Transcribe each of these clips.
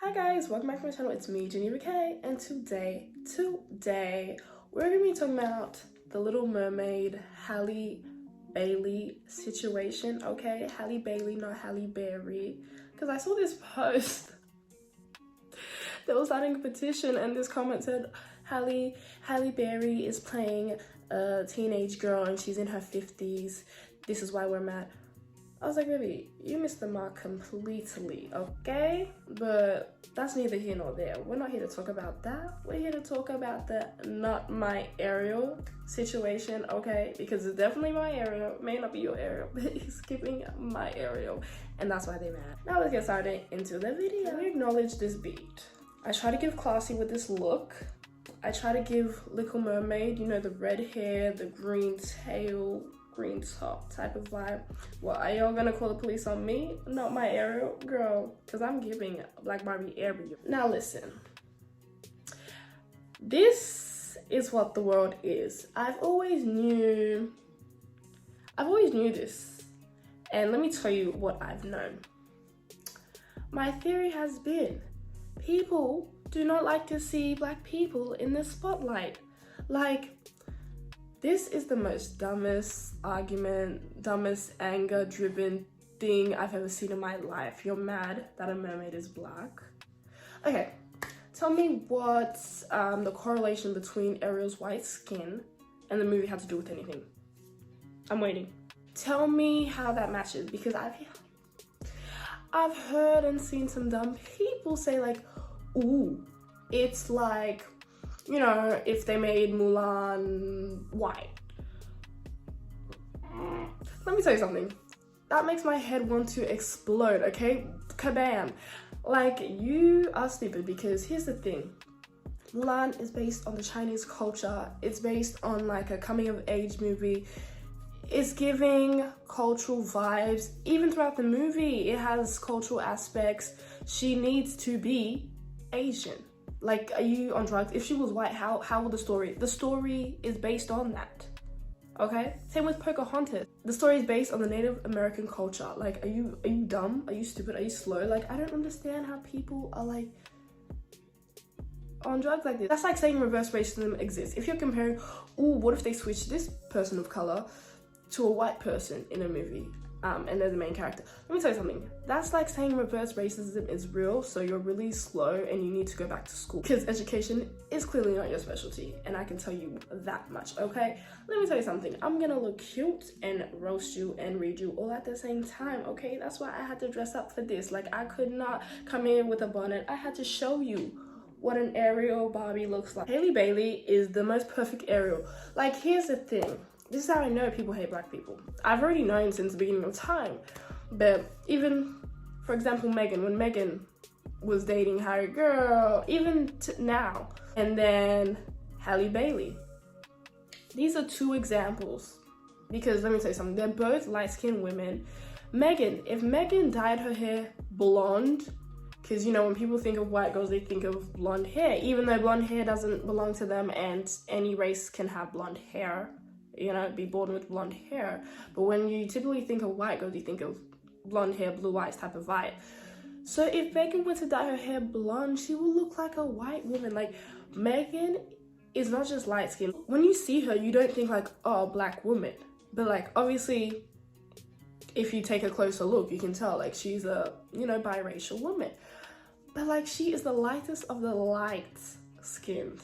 Hi guys, welcome back to my channel. It's me, Chileee K, and today we're gonna be talking about the Little Mermaid Halle Bailey situation. Okay, Halle Bailey, not Halle Berry, because I saw this post that was starting a petition, and this comment said Halle Berry is playing a teenage girl and she's in her 50s. This is why we're mad. I was like, baby, you missed the mark completely, okay? But that's neither here nor there. We're not here to talk about that. We're here to talk about the not my Ariel situation, okay? Because it's definitely my Ariel. It may not be your Ariel, but it's giving my Ariel. And that's why they're mad. Now let's get started into the video. We acknowledge this beat. I try to give classy with this look. I try to give Little Mermaid, you know, the red hair, the green tail, green top type of vibe. Well, are y'all gonna call the police on me? Not my Ariel, girl, because I'm giving Black Barbie Ariel. Now listen, this is what the world is. I've always knew this, and let me tell you what I've known. My theory has been, people do not like to see Black people in the spotlight. Like, this is the most dumbest argument, dumbest anger-driven thing I've ever seen in my life. You're mad that a mermaid is Black? Okay, tell me what the correlation between Ariel's white skin and the movie had to do with anything. I'm waiting. Tell me how that matches, because I've heard and seen some dumb people say like, ooh, it's like, you know, if they made Mulan white. Let me tell you something. That makes my head want to explode, okay? Kabam. Like, you are stupid, because here's the thing. Mulan is based on the Chinese culture. It's based on like a coming of age movie. It's giving cultural vibes. Even throughout the movie, it has cultural aspects. She needs to be Asian. Like, are you on drugs? If she was white, how would the story is based on that, okay? Same with Pocahontas. The story is based on the Native American culture. Like, are you dumb? Are you stupid? Are you slow? Like, I don't understand how people are like on drugs like this. That's like saying reverse racism exists. If you're comparing, ooh, what if they switched this person of color to a white person in a movie? And they're the main character. Let me tell you something. That's like saying reverse racism is real, so you're really slow and you need to go back to school. Because education is clearly not your specialty, and I can tell you that much, okay? Let me tell you something. I'm gonna look cute and roast you and read you all at the same time, okay? That's why I had to dress up for this. Like, I could not come in with a bonnet. I had to show you what an Ariel Barbie looks like. Halle Bailey is the most perfect Ariel. Like, here's the thing. This is how I know people hate Black people. I've already known since the beginning of time. But even, for example, Megan, when Megan was dating Harry Girl, even now, and then Halle Bailey. These are two examples. Because let me tell you something, they're both light-skinned women. Megan, if Megan dyed her hair blonde, because, you know, when people think of white girls, they think of blonde hair, even though blonde hair doesn't belong to them and any race can have blonde hair. You know, be born with blonde hair. But when you typically think of white girls, you think of blonde hair, blue eyes type of vibe. So if Megan were to dye her hair blonde, she will look like a white woman. Like, Megan is not just light skin. When you see her, you don't think like, oh, Black woman. But like, obviously, if you take a closer look, you can tell like she's a, you know, biracial woman. But like, she is the lightest of the light skinned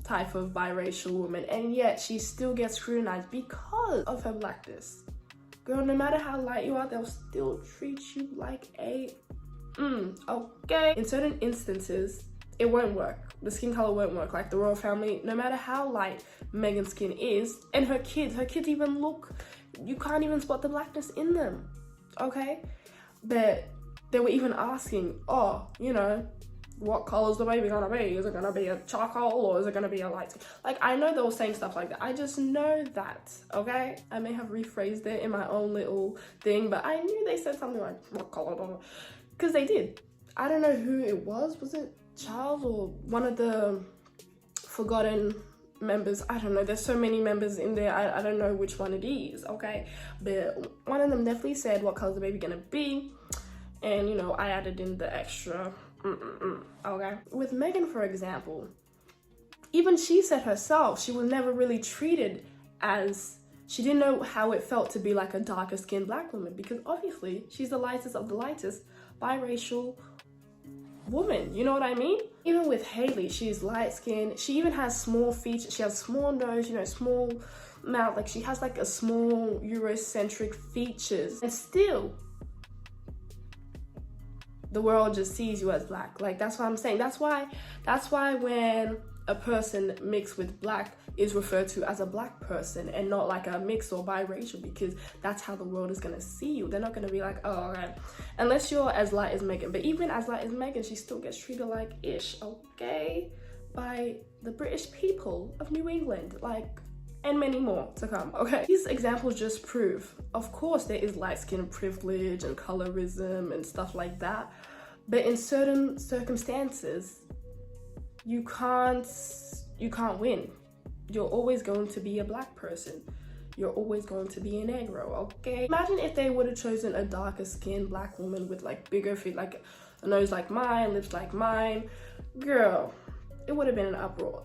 type of biracial woman, and yet she still gets scrutinized because of her Blackness. Girl, no matter how light you are, they'll still treat you like a okay. In certain instances, it won't work. The skin color won't work. Like the royal family, no matter how light Megan's skin is, and her kids even look, you can't even spot the Blackness in them, okay? But they were even asking, oh, you know, what color's the baby gonna be? Is it gonna be a charcoal or is it gonna be a light skin? Like, I know they were saying stuff like that. I just know that, okay? I may have rephrased it in my own little thing, but I knew they said something like, what color? Because they did. I don't know who it was. Was it Charles or one of the forgotten members? I don't know. There's so many members in there. I don't know which one it is, okay? But one of them definitely said, what color's the baby gonna be? And, you know, I added in the extra Okay. With Megan, for example, even she said herself, she was never really treated as, she didn't know how it felt to be like a darker skinned black woman, because obviously she's the lightest of the lightest biracial woman, you know what I mean? Even with Halle, she's light skinned, she even has small features, she has small nose, you know, small mouth, like she has like a small Eurocentric features, and still the world just sees you as black. Like, that's what I'm saying. That's why when a person mixed with black is referred to as a black person and not like a mix or biracial, because that's how the world is gonna see you. They're not gonna be like, oh, okay, unless you're as light as Megan. But even as light as Megan, she still gets treated like ish, okay, by the British people of New England, like, and many more to come, okay? These examples just prove, of course, there is light skin privilege and colorism and stuff like that, but in certain circumstances, you can't win. You're always going to be a black person. You're always going to be a negro, okay? Imagine if they would have chosen a darker skinned black woman with like bigger feet, like a nose like mine, lips like mine. Girl, it would have been an uproar.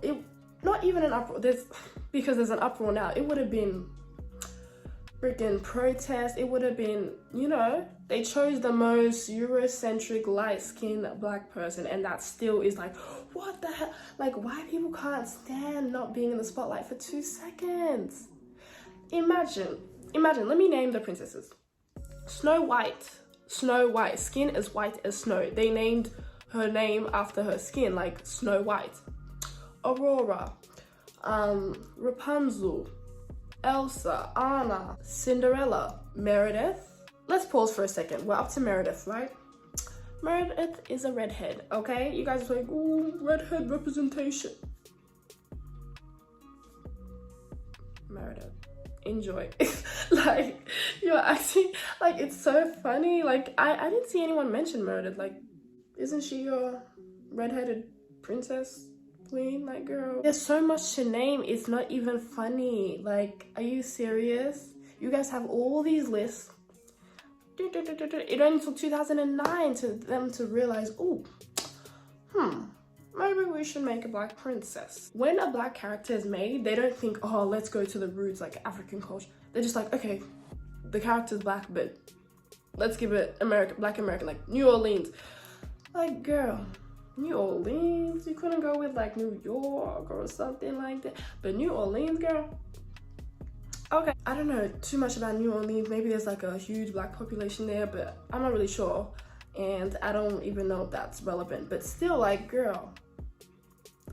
Not even an uproar, because there's an uproar now. It would have been freaking protest. It would have been, you know, they chose the most Eurocentric, light-skinned black person, and that still is like, what the hell? Like, white people can't stand not being in the spotlight for 2 seconds. Imagine, let me name the princesses. Snow White, skin as white as snow. They named her name after her skin, like Snow White. Aurora, Rapunzel, Elsa, Anna, Cinderella, Meredith. Let's pause for a second. We're up to Meredith, right? Meredith is a redhead, okay? You guys are like, ooh, redhead representation. Meredith, enjoy. Like, you're acting like it's so funny. Like, I didn't see anyone mention Meredith. Like, isn't she your redheaded princess? Queen, like, girl, there's so much to name, it's not even funny. Like, are you serious? You guys have all these lists. It only took 2009 to them to realize, oh, maybe we should make a black princess. When a black character is made, they don't think, oh, let's go to the roots, like African culture. They're just like, okay, the character's black, but let's give it black American, like New Orleans. Like, girl, New Orleans, you couldn't go with like New York or something like that, but New Orleans, girl. Okay, I don't know too much about New Orleans. Maybe there's like a huge black population there, but I'm not really sure, and I don't even know if that's relevant. But still, like, girl,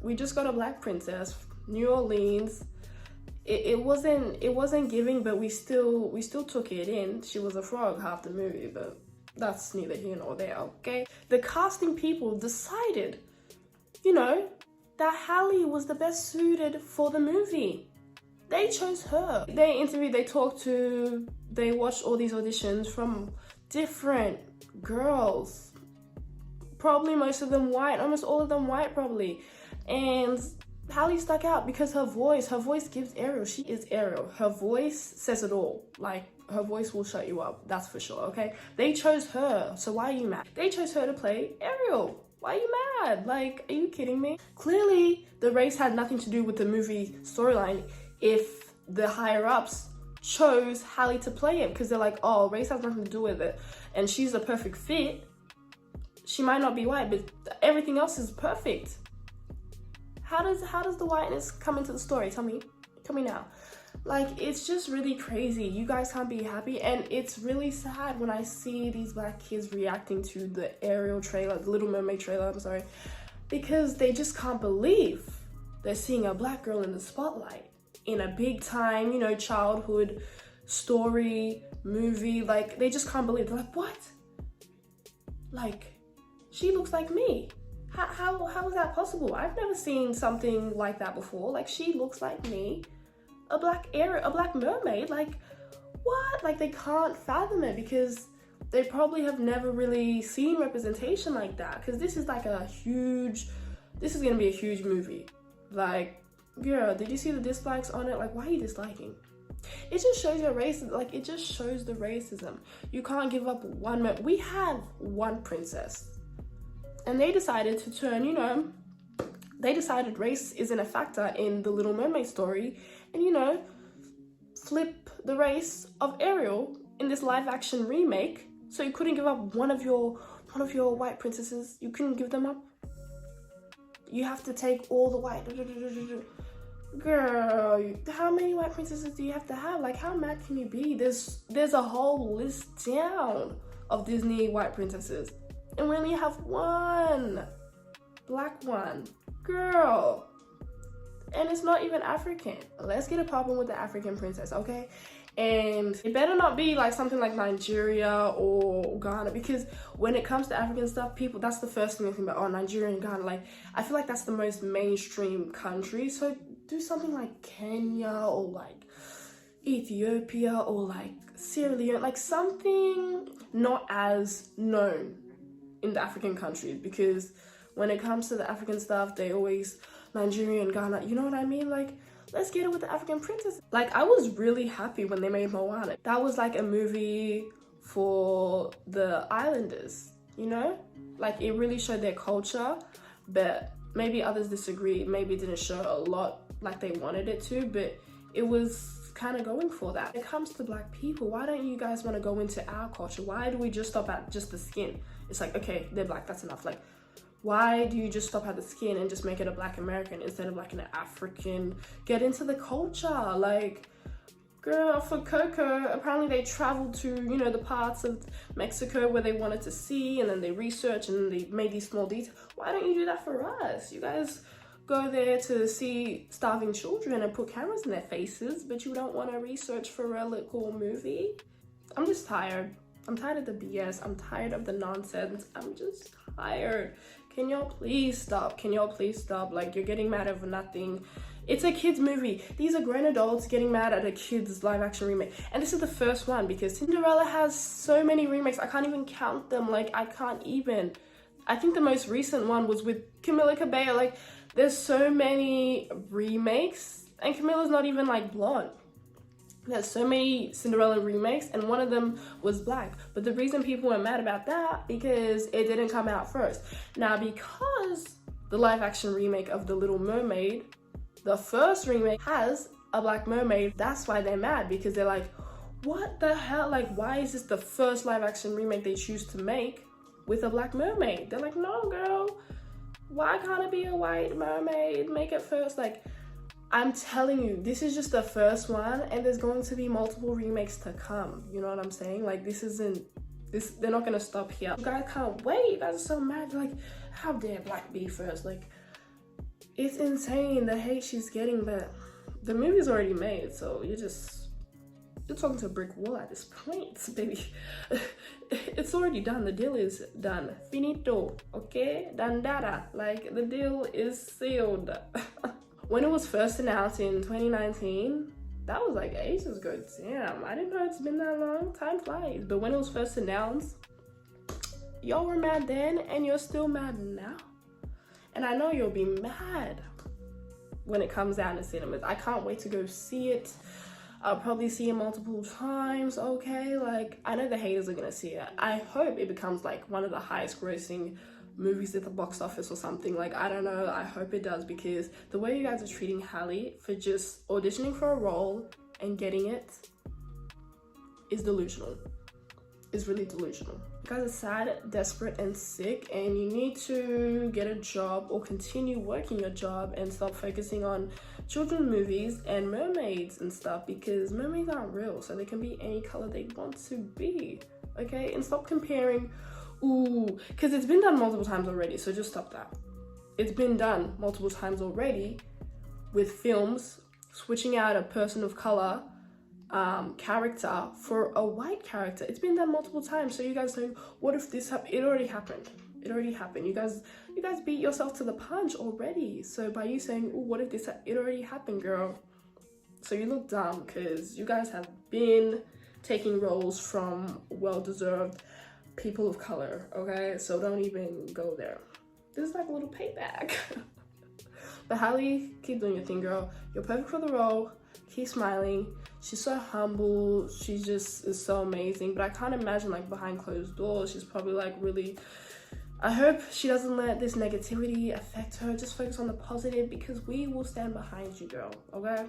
we just got a black princess, New Orleans. It wasn't giving, but we still took it in. She was a frog half the movie, but that's neither here nor there, okay? The casting people decided, you know, that Halle was the best suited for the movie. They chose her. They interviewed, they talked to, they watched all these auditions from different girls. Probably most of them white, almost all of them white probably. And Halle stuck out because her voice gives Ariel. She is Ariel. Her voice says it all. Like, her voice will shut you up, that's for sure, okay? They chose her, so why are you mad? They chose her to play Ariel. Why are you mad? Like, are you kidding me? Clearly, the race had nothing to do with the movie storyline if the higher-ups chose Halle to play it, because they're like, oh, race has nothing to do with it, and she's a perfect fit. She might not be white, but everything else is perfect. How does the whiteness come into the story? Tell me now. Like, it's just really crazy. You guys can't be happy, and it's really sad when I see these black kids reacting to the Ariel trailer, the Little Mermaid trailer, I'm sorry, because they just can't believe they're seeing a black girl in the spotlight in a big time, you know, childhood story, movie. Like, they just can't believe it. They're like, what? Like, she looks like me. How is that possible? I've never seen something like that before. Like, she looks like me. A black mermaid. Like, what? Like, they can't fathom it because they probably have never really seen representation like that. Because this is like this is gonna be a huge movie. Like, girl, did you see the dislikes on it? Like, why are you disliking? It just shows your racism. Like, it just shows the racism. You can't give up one. We have one princess, And they decided to turn, you know, they decided race isn't a factor in the Little Mermaid story, and, you know, flip the race of Ariel in this live action remake. So you couldn't give up one of your white princesses. You couldn't give them up. You have to take all the white. Girl, how many white princesses do you have to have? Like, how mad can you be? There's a whole list down of Disney white princesses, and we only have one black one. Girl. And it's not even African. Let's get a problem with the African princess, okay? And it better not be like something like Nigeria or Ghana, because when it comes to African stuff, people, that's the first thing they think about. Oh, Nigeria and Ghana. Like, I feel like that's the most mainstream country. So do something like Kenya or like Ethiopia or like Sierra Leone, like something not as known in the African countries, because when it comes to the African stuff, they always Nigeria and Ghana, you know what I mean? Like, let's get it with the African princess. Like, I was really happy when they made Moana. That was like a movie for the islanders, you know? Like, it really showed their culture, but maybe others disagree. Maybe it didn't show a lot like they wanted it to, but it was kind of going for that. When it comes to black people, why don't you guys want to go into our culture? Why do we just stop at just the skin? It's like, okay, they're black, that's enough. Like, why do you just stop at the skin and just make it a black American instead of like an African? Get into the culture. Like, girl, for Coco, apparently they traveled to, you know, the parts of Mexico where they wanted to see, and then they researched and then they made these small details. Why don't you do that for us? You guys go there to see starving children and put cameras in their faces, but you don't want to research for a little movie? I'm just tired. I'm tired of the BS. I'm tired of the nonsense. I'm just tired. Can y'all please stop? Can y'all please stop? Like, you're getting mad over nothing. It's a kid's movie. These are grown adults getting mad at a kid's live action remake. And this is the first one, because Cinderella has so many remakes. I can't even count them. Like, I can't even. I think the most recent one was with Camila Cabello. Like, there's so many remakes, and Camila's not even like blonde. There's so many Cinderella remakes, and one of them was black. But the reason people were mad about that, because it didn't come out first. Now, because the live action remake of The Little Mermaid, the first remake, has a black mermaid, that's why they're mad, because they're like, what the hell? Like, why is this the first live action remake they choose to make with a black mermaid? They're like, no, girl, why can't it be a white mermaid? Make it first. Like, I'm telling you, this is just the first one, and there's going to be multiple remakes to come. You know what I'm saying? Like, they're not gonna stop here. You guys can't wait. You guys are so mad. Like, how dare black be first? Like, it's insane the hate she's getting, but the movie's already made, so you're talking to a brick wall at this point, baby. It's already done. The deal is done. Finito, okay? Dandada. Like, the deal is sealed. When it was first announced in 2019, that was like ages ago. Damn, I didn't know it's been that long. Time flies. But when it was first announced, y'all were mad then, and you're still mad now. And I know you'll be mad when it comes out in cinemas. I can't wait to go see it. I'll probably see it multiple times, okay? Like, I know the haters are gonna see it. I hope it becomes like one of the highest grossing movies at the box office or something. Like, I don't know, I hope it does, because the way you guys are treating Halle for just auditioning for a role and getting it is delusional. It's really delusional. You guys are sad, desperate, and sick, and you need to get a job or continue working your job and stop focusing on children's movies and mermaids and stuff, because mermaids aren't real, so they can be any color they want to be, okay? And stop comparing. Ooh, because it's been done multiple times already, so just stop that. It's been done multiple times already with films switching out a person of color character for a white character. It's been done multiple times. So you guys saying, what if this happened? It already happened. It already happened. You guys beat yourself to the punch already. So by you saying, oh, what if this, it already happened, girl. So you look dumb, because you guys have been taking roles from well-deserved people of color, okay? So don't even go there. This is like a little payback. But Halle, keep doing your thing, girl. You're perfect for the role. Keep smiling. She's so humble. She just is so amazing. But I can't imagine, like, behind closed doors, she's probably like really I hope she doesn't let this negativity affect her. Just focus on the positive, because we will stand behind you, girl, okay?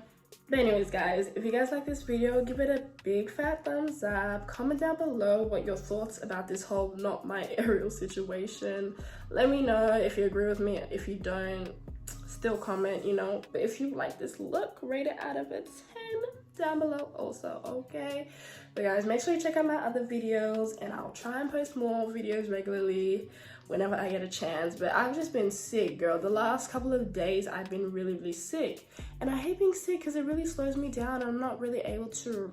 But anyways, guys, if you guys like this video, give it a big fat thumbs up. Comment down below what your thoughts about this whole not my Ariel situation. Let me know if you agree with me. If you don't, still comment, you know. But if you like this look, rate it out of a 10 down below also, okay? But guys, make sure you check out my other videos, and I'll try and post more videos regularly whenever I get a chance. But I've just been sick, girl. The last couple of days I've been really sick, and I hate being sick because it really slows me down. I'm not really able to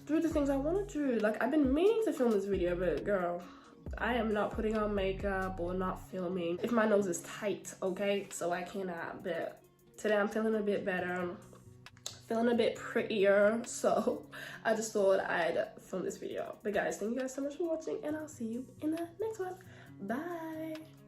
do the things I want to do. Like, I've been meaning to film this video, but girl, I am not putting on makeup or not filming if my nose is tight, okay? So I cannot. But today I'm feeling a bit better, feeling a bit prettier, so I just thought I'd film this video. But guys, thank you guys so much for watching, and I'll see you in the next one. Bye.